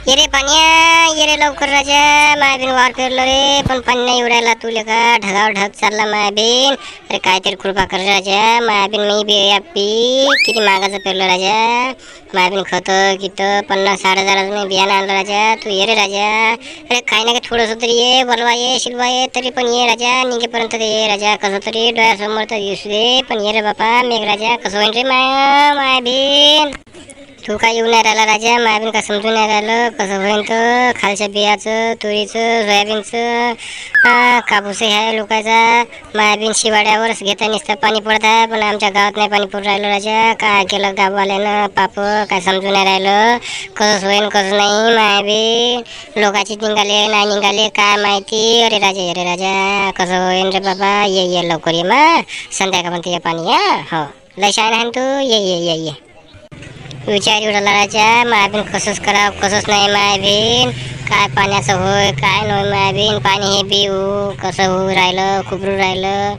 ये रे पाण्या, ये रे लवकर राजा. मायाबीन वार पेरलो रे, पण पाणी नाही उडायला. तुले का ढगावर ढग चालला मायाबीन. अरे काहीतरी कृपा कर राजा. मायाबीन मी बी किती महागाचं पेरलं राजा. मायाबीन खत कित 50-60 हजाराचं बियाणं आणलं राजा. तू ये रे राजा. अरे काही नाही का थोडंसं तरी ये, बोलवा ये, शिलवा ये, तरी पण ये राजा. निघेपर्यंत ये राजा. कसं तरी डोळ्यासमोर तर दिसू दे, पण ये रे बापा मेघ राजा. कसं होईन रे मायाबीन. तू काय येऊन नाही राहिला राजा. मायाबीन का समजून नाही राहिलं कसं होईन तर. खालच्या बियाचं, तुरीचं, सोयाबीनचं कापूस आहे लोकांचा. मायाबीन शिवाड्यावरच घेता नुसतं पाणी पडत आहे, पण आमच्या गावात नाही पाणी पडून राहिलं राजा. काय केलं गाववाल्यानं पाप, काय समजून नाही राहिलं कसं होईन कसं नाही. मायाबीन लोकांची निघाले नाही निघाले काय माहिती. अरे राजा कसं होईन रे बाबा. ये लवकर ये मग संध्याकाळपर्यंत ये पाणी. हो लय शान आहे तू. ये विचार उडाला राजा. मायाबीन कसंच करा कसंच नाही मायाबीन. काय पाण्याचं होय काय नाही मायाबीन. पाणी हे बिऊ कसं होऊ राहिलं, खुबरू राहिलं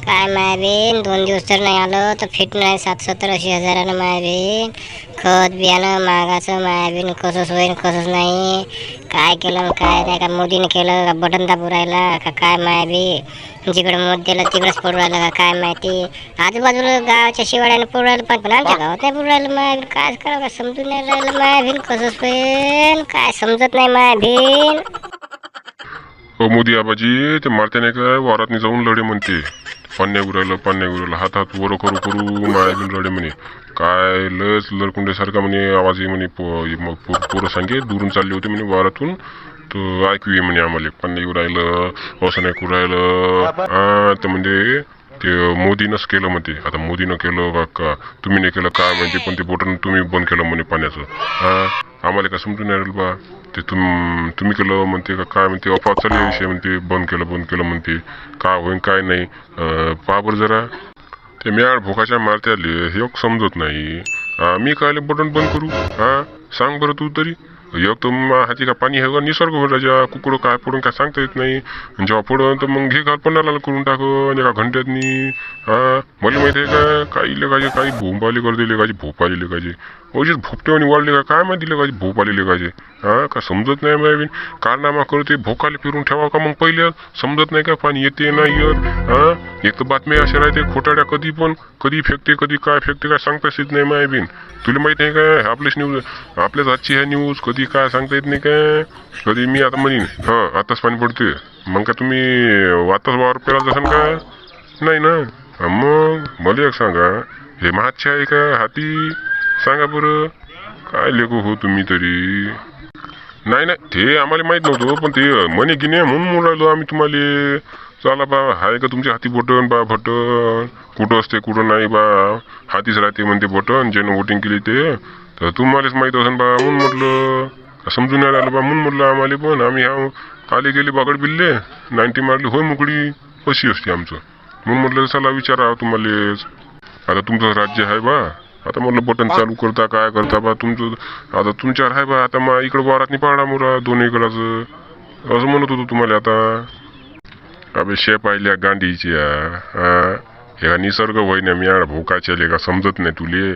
काय मायाबीन. 2 दिवस तर नाही आलं तर फिट नाही. 70-80 हजारानं मायाबीन. खत बियाणं महागाचं मायाबीन. कसंच होईन कसंच नाही. काय केलं काय नाही का मोदीने केलं का बटन दाबू राहिला का काय मायाबीन. जिकडं मत दिलं तिकडंच पडू राहिलं का काय माहिती. आजूबाजूला गावाच्या शिवाड्यानं पडू राहिलं, पण आमच्या गावात नाही पडू राहिलं मायाबीन. काय करावं काय समजून नाही राहिलं मायाबीन. कसंच होईन काय समजत नाही मायाबीन. मोदी आबाजी ते मारते नाही काय वारातनी जाऊन लढे म्हणते. पाण्या उरायला हातात वर करू मायाबीन लढे म्हणे. काय लस लडकुंड्यासारखा म्हणे आवाज ये म्हणे. मग पोरं सांगे दुरून चालले होते म्हणे वारातून. तर ऐकू ये म्हणे आम्हाला पाणी उरायलं असं नाही करू राहिलं. तर म्हणजे ते मोदीनंच केलं म्हणते. आता मोदीनं केलं का तुम्ही नाही केलं काय म्हणते, पण ते बटन तुम्ही बंद केलं म्हणे पाण्याचं. आम्हाला काय समजून नाही राहिलं बा. ते तुम्ही केलं म्हणते का काय म्हणते. अफवा चालली विषय म्हणते बंद केलं म्हणते. काय होईन काय नाही पहा बरं जरा. ते म्याड भोकाच्या मारत्याले हे समजत नाही. मी कायले बटन बंद करू. सांग बरं तू तरी. एक तर हाती का पाणी आहे का निसर्ग राजा. कुकडं काय पडून काय सांगता येत नाही. जेव्हा पडून तर मग घे घाल पन्नाला करून टाक एका घंट्यातनी. मला माहिती आहे का काही लेखाचे काही भोंब आले करते लेखाचे भोप आले लेखाचे. अशीच भोपटेवानी वाढले का काय माहिती लेखाचे भोप आले लेखाचे. का समजत नाही मायाबीन. कारनामा करते भोकाले फिरून ठेवा का मग पहिले. समजत नाही का पाणी येते नाही येत. एक तर बातम्या अशा राहते खोटाड्या कधी फेकते कधी काय फेकते काय सांगताच येत नाही मायाबीन. तुला माहित आहे का आपल्याच न्यूज आपल्याच आजची ह्या न्यूज कधी काय सांगता येत नाही काय. कधी मी आता म्हणीन आताच पाणी पडते मग का तुम्ही आताच वावर पेराल जसं का नाही ना. मग मला एक सांगा हे महाच्छा आहे का हाती. सांगा बरं काय लेखो हो तुम्ही तरी. नाही ते आम्हाला माहित नव्हतं, पण ते म्हणे की नाही म्हणून राहिलो आम्ही तुम्हाला. चला बा हाय का तुमच्या हाती बटन बटन कुठं असते कुठं नाही बा. हातीच राहते म्हणते बटन ज्यानं वोटिंग केली ते. तर तुम्हालाच माहित असेल बा म्हणून म्हटलं. समजून नाही राहिलं बा म्हणून म्हटलं आम्हाला पण. आम्ही काले गेले बागड बिल्ले 90 मारली होय मोकळी कशी असते आमचं. म्हणून म्हटलं चला विचारा तुम्हालेच. आता तुमचं राज्य आहे बा. आता म्हटलं बटन चालू करता काय करता बा तुमचं. आता तुमच्यावर आहे बा. आता मग इकडं वारात पाडा मुरा 2 एकराचं असं म्हणत होतो तुम्हाला. आता अबे शे पाहिल्या गांडीच्या ह्या निसर्ग होईना मी भोकाच्या का समजत नाही तुले.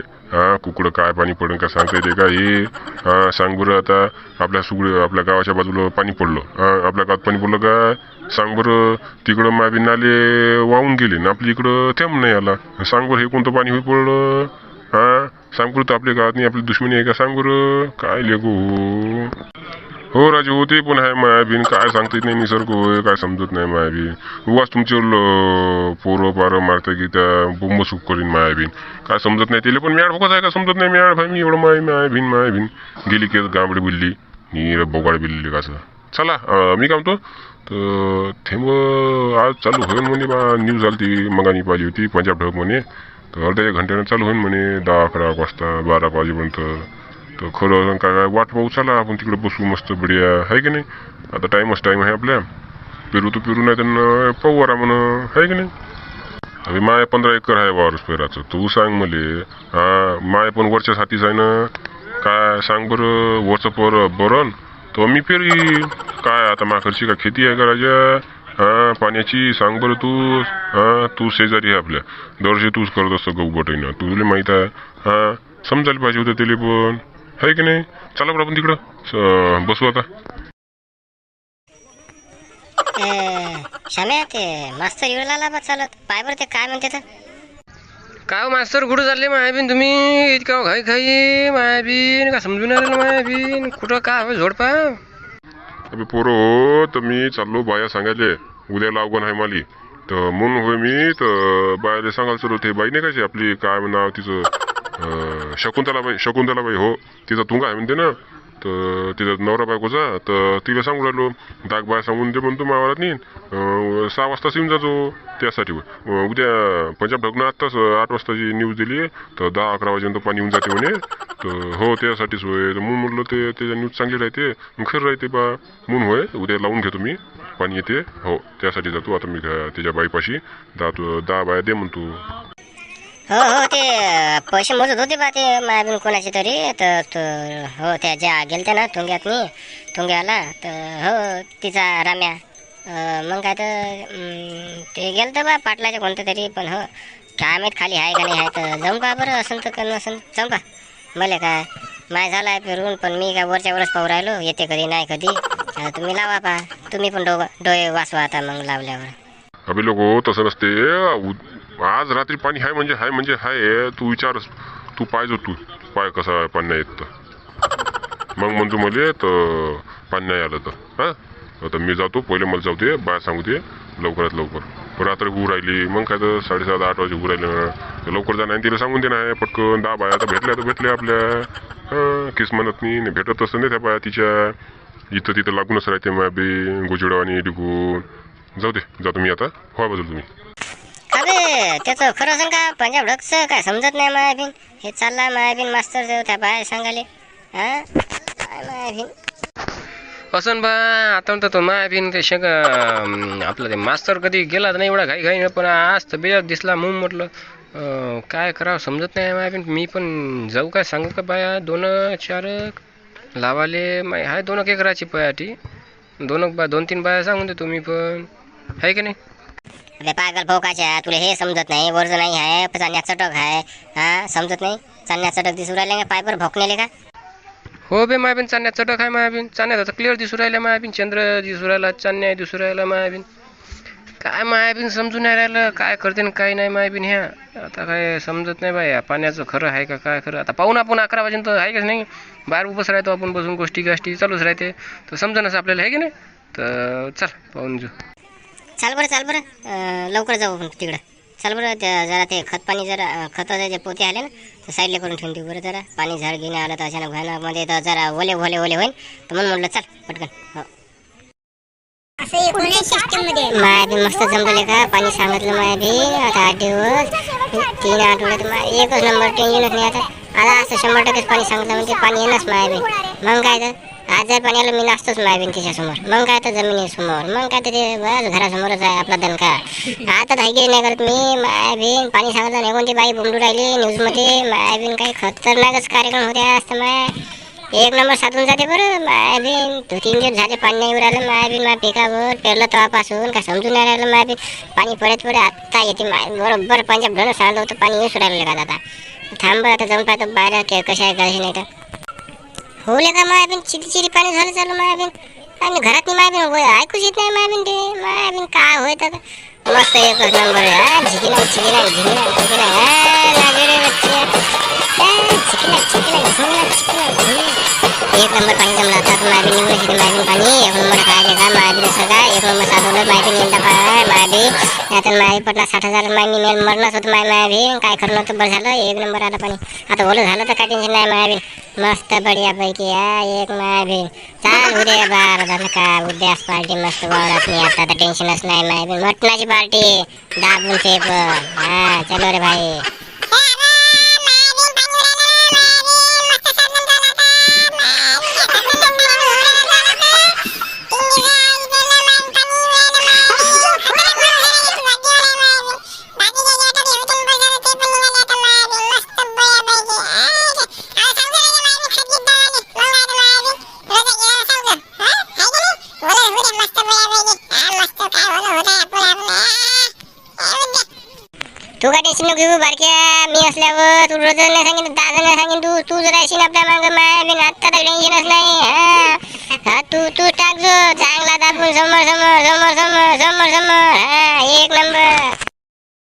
कुकडं काय पाणी पडून का सांगता येते का हे. सांग बरं आता आपल्या गावाच्या बाजूला पाणी पडलं. आपल्या गावात पाणी पडलं का सांग बरं. तिकडं मायबी नाले वाहून गेले ना आपल्या इकडं थेंब नाही आला. सांग बरं हे कोणतं पाणी होई पडलं. सांग बरं तर आपल्या गावात नाही आपली दुश्मनी आहे का सांग बरं. काय लेगो हो राजे होते पण आहे मायाबीन. काय सांगता येत नाही निसर्ग होय काय समजत नाही मायाबीन. उगाच तुमच्यावर पोरं पारं मारतं की त्या बोंब सुख करीन मायाबीन. काय समजत नाही त्याला पण म्याड भोकाच आहे का समजत नाही. म्याड भाई मी एवढं मायाबीन गेली की गांबडी बिल्ली नि बोगाड बिल्ली कसं. चला मी काय म्हणतो तर थेंब आज चालू होईन म्हणे बा. न्यूज आली ती मगानी पाहिजे होती पंजाब ढग म्हणे. तर अर्ध्या 1 घंट्यानं चालू होईन म्हणे 10-11 वाजता 12 वाजेपर्यंत. तर खरं काय वाट पाहू चला आपण तिकडे बसू मस्त बढिया आहे की नाही. आता टाईम आहे आपल्या. पेरू तर पेरू नाही तर पाहू वरा म्हण आहे की नाही. अरे माय 15 एकर आहे वावरच पेराचं. तू सांग मले माय पण वरच्याच हातीच आहे ना. काय सांग बरं वरचं बरं तर मी पेरी काय आता माकडची का खेती आहे का राजा. पाण्याची सांग बरं तू शेजारी आहे आपल्या. दरवर्षी तूच करत असतो गहू बटाईनं तुला माहित आहे. समजायला पाहिजे होतं त्याला पण आहे की नाही. चला बरं आपण तिकडं बसू आता. शाम्या ते मास्तर येऊ लागला बा चालत पाय बरं ते काय म्हणते तर काय हो मास्तर कुठं चालले मायाबीन तुम्ही इतका घाई घाई मायाबीन का समजून आलं मायाबीन कुठं काय हवं झोडपा अबे पोरं हो तर मी चाललो बाया सांगायले उद्या लागवण आहे माली तर म्हणून होय मी तर बायाला सांगायला चालू ते बाई नाही काय आपली काय नाव तिचं शकुंतलाबाई हो तिचा तुंगा आहे म्हणते ना तर तिचा नवरा बायकोचा तर तिला सांगू राहिलो दाग बाय सांगून दे म्हणतो मावारात नाही 6 वाजताच येऊन जातो त्यासाठी उद्या पंजाब ढगनं आत्ताच 8 वाजताची न्यूज दिली आहे तर 10-11 वाजेपर्यंत पाणी येऊन जाते म्हणे तर हो त्यासाठीच होय तर म्हणून म्हटलं ते त्याच्या न्यूज चांगली राहते मग खरं राहते बा म्हणून होय उद्या लावून घेतो मी पाणी येते हो त्यासाठी जातो आता मी त्याच्या बाईपाशी 10 बाया दे म्हणतो. हो हो ते पैसे मोजत होते बा ते मायाबीन कोणाचे तरी तर हो त्या ज्या गेलत्या ना तुंग्याला तर हो तिचा राम्या मग काय तर ते गेलं तर बा पाटलाचे कोणतं तरी पण हो काय माहीत खाली आहे का नाही आहे तर जाऊन पहा बरं असं तर करणं असं जाऊन पहा मला काय माय झाला आहे फिरून पण मी काय वरच्या वरच पाहू राहिलो येते कधी नाही कधी तुम्ही लावा पहा तुम्ही पण डोळे वाचवा आता मग लावल्यावर. अभि लोक तसं नसते आज रात्री पाणी आहे म्हणजे आहे तू विचार तू पाहिजे तू पाय कसा पाणी नाही येत तर मग म्हणतो मले तर पाणी नाही आलं तर हां आता मी जातो पहिले मला जाऊ दे बाय सांगू दे लवकरात लवकर रात्र होऊ राहिली मग काय तर 7:30-8 वाजे होऊ राहिले लवकर जाणार आणि तिला सांगून दे नाही पटकन 10 बाया आता भेटल्या आपल्या हां किस्मत नाही भेटत असतं नाही त्या बाया तिच्या इथं तिथं लागूनच राहते माय बी गोचिडावानी डिकून जातो मी आता व्हा बाजूला तुम्ही. अबे त्याचं खरं असं का पंजाब ढगचं काय समजत नाही मायाबीन हे चालला मायाबीन मास्तर त्या बाय सांगाले हां काय मायाबीन असं बा आता म्हणतो तो मायाबीन ते आपलं ते मास्तर कधी गेला तर नाही एवढा घाई घाई पण आज तर बेजात दिसला म्हणून म्हटलं काय करावं समजत नाही मायाबीन मी पण जाऊ काय सांगू का बाया 2-4 लावाले आहे 2 एकराची पयाटी 2-3 बाया सांगून दे तुम्ही पण आहे की नाही. अरे पागल भोकाच्या तुला हे समजत नाही वर्ज नाही आहे चांदण्या चटक आहे हां समजत नाही चांदण्या चटक दिसू राहिले का पायपर भोकनेले का हो बे मायाबीन चांदण्या चटक आहे मायाबीन चांदण्यात आता क्लिअर दिसू राहिल्या मायाबीन चंद्र दिसू राहिला चांदण्या दिसू राहिला मायाबीन काय मायाबीन समजून नाही राहिलं काय करते ना काय नाही मायाबीन ह्या आता काय समजत नाही बाया पाण्याचं खरं आहे का काय खरं आता पाहून आपण 11 वाजेपर्यंत आहे का नाही बाहेर उभंच राहतो आपण बसून गोष्टी चालूच राहते तर समजणच आपल्याला आहे की नाही तर चल पाहून जाऊ. चाल बरं लवकर जाऊ आपण तिकडं चाल बरं जरा ते खत पाणी जरा खताचे जे पोते आले ना तर साईडला करून ठेवून देऊ बरं जरा पाणी झाड घेणे आलं तर अचानक भयानकमध्ये तर जरा ओले होईल तर म्हणून म्हटलं चाल पटकन हो मायाबी मस्त जमले का पाणी सांगितलं मायाबी आता 8 दिवस 3 आठवड्यात एकच नंबर टेन्शनच नाही आता असं 100% पाणी सांगितलं म्हणजे पाणी येणंच मायाबी मग काय तर आज जर पाणी आलं मी नाचतोच मायाबीन तिच्यासमोर मग काय तर जमिनीसमोर मग काय तर ते बस घरासमोरच आहे आपला दणका आता धागिरी नाही करत मी मायाबीन पाणी सांगितलं नाही कोणती बाई बोंबलू राहिली न्यूजमध्ये मायाबीन काही खतरनाकच कार्यक्रम होते असतं माय 1 नंबर साधून जाते बरं मायाबीन 2-3 दिवस झाले पाणी नाही राहिलं मायाबीन माझ्या पिकावर पेरलं तेव्हापासून का समजून नाही राहिलं मायाबीन पाणी परत आत्ता येते बरोबर पंजाब ढोणं सांगलं होतं पाणी येऊ राहिलं का आता थांब आता जाऊन पाहतो बाहेर कशा आहे कशी नाही तर होले का मायाबीन चिरी पाणी झालं चालू मायाबीन आणि घरात मायाबीन ऐकूच येत नाही मायाबीन ते मायाबीन काय होत आता मस्त एकच नंबर आहे चिकीला एक नंबर पाणी जमला आता मायाबीन निघून मायाबीन पाणी 1 नंबर काय का मायाबीन सगळा 1 नंबर साधवलं मायाबीन यंदा काय मायाबी आता मायाबी पटला 60,000 मायनी मेल मरणच होतं मायाबीन काय करणं होतं बरं झालं 1 नंबर आलं पाणी आता ओलं झालं तर काय टेन्शन नाही मायाबीन मस्त बढिया पैकी एक मायाबीन चाल उद्या बार झालं का उद्याच पार्टी मस्त वावरात मी आता टेन्शनच नाही मायाबीन मटणाची पार्टी दाबून ते पण हा चलो रे भाई तू काय टेन्शन नको घेऊ बारक्या मी असल्यावर तू रोज नाही सांगेन 10 जण सांगेन तू जर अशी आपल्या मागं मायाबीन आत्ता तर टेन्शनच नाही टाकजो चांगला दाबून समोर समोर समोर समोर समोर समोर हा एक नंबर